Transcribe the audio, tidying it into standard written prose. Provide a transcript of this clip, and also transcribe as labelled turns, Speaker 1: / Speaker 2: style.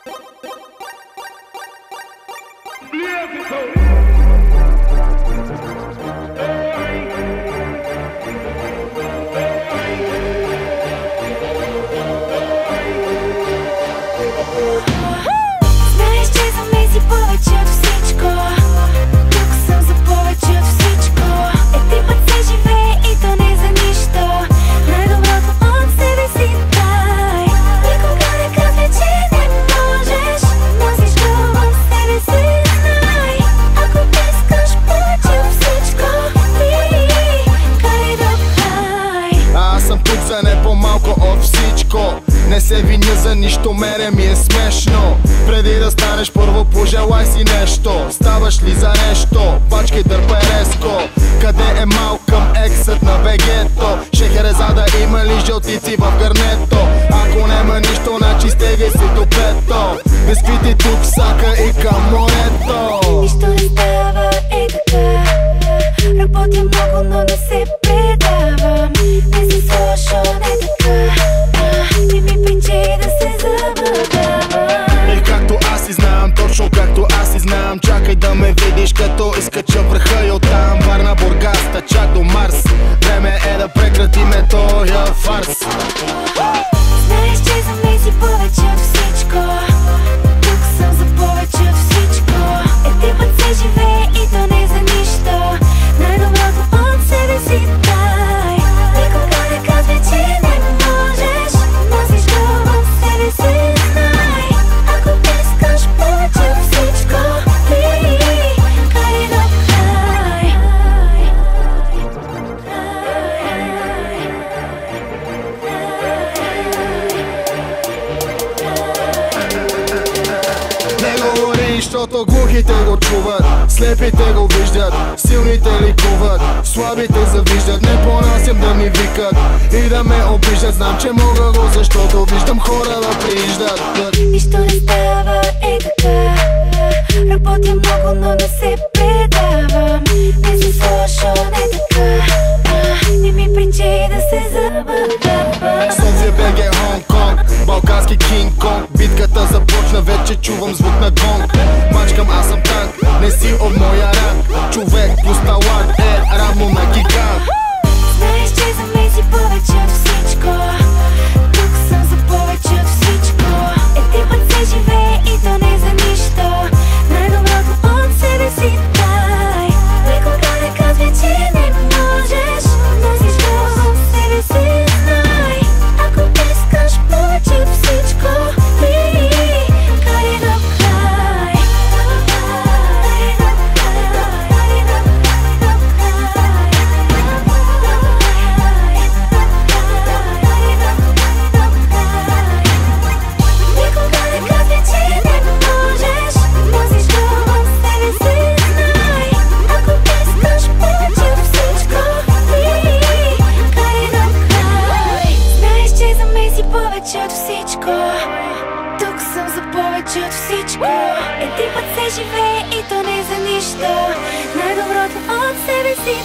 Speaker 1: Знаеш, че за мен си повече от всичко. Тук съм за повече от всичко. Екипът се живее и то не за нищо. Най-доброто от себе си дай. Никога не казвай, че не можеш. Носиш го в себе си, знай. Ако искаш повече от всичко, ти карай до край.
Speaker 2: Аз съм тук за не по-малко от всичко. Не се виня за нищо, мене ми е смешно. Преди да станеш, първо пожелай си нещо. Ставаш ли за нещо? Бачкай, дърпай резко. Къде е Малкъм, ексът на вегето? Шехерезада, има ли жълтици в гърнето? Ако нема нищо, значи стегай си до пето. Бисквити тук, сака и към морето.
Speaker 1: Нищо не става, е така. Работя много, но не се предавам. Не си слушал, не така. Не ми причи да се забавлявам.
Speaker 2: И както аз си знам, точно както аз си знам. Чакай да ме видиш, като изкача върха и оттам. Варна, Бургас, чак до Марс. Време е да прекратиме тоя фарс.
Speaker 1: Знаеш, че за мен си повече от всичко. Тук съм за повече от всичко. Екипът се живее и то не за нищо. Най-доброто от себе си дай. Никога не казвай, че не можеш. Носиш го в себе си, знай. Ако искаш повече от всичко, ти карай до край.
Speaker 2: Не говори, защото глухите го чуват, слепите го виждат, силните ликуват, слабите завиждат. Не понасям да ми викат и да ме обиждат. Знам, че мога го, защото виждам хора да прииждат.
Speaker 1: Нищо не става, е така. Работя много, но не се предавам. Не си слушал, не така. Не ми причи да се забавлявам.
Speaker 2: Слънце, БГ, Хонг-Конг, балкански Кинг-Конг. Битката започна, вече чувам звук на гонг. Мачкам, аз съм танк, не си от моя ранг. Човек плюс талант е равно на гигант.
Speaker 1: Знаеш, че за мен си повече от всичко. Тук съм за повече от всичко. Екипът се живее и то не за нищо. Най-доброто от себе си дай. Никога не казвай, че не можеш. Носиш го в себе си, знай. Ако искаш повече от всичко, ти карай до край. Никога не казвай, че не можеш. Носиш го в себе си, знай. Ако искаш повече от всичко, ти карай до край. Знаеш, че за мен си повече от всичко. Тук съм за повече от всичко. Екипът се живее и то не за нищо. Най-доброто от себе си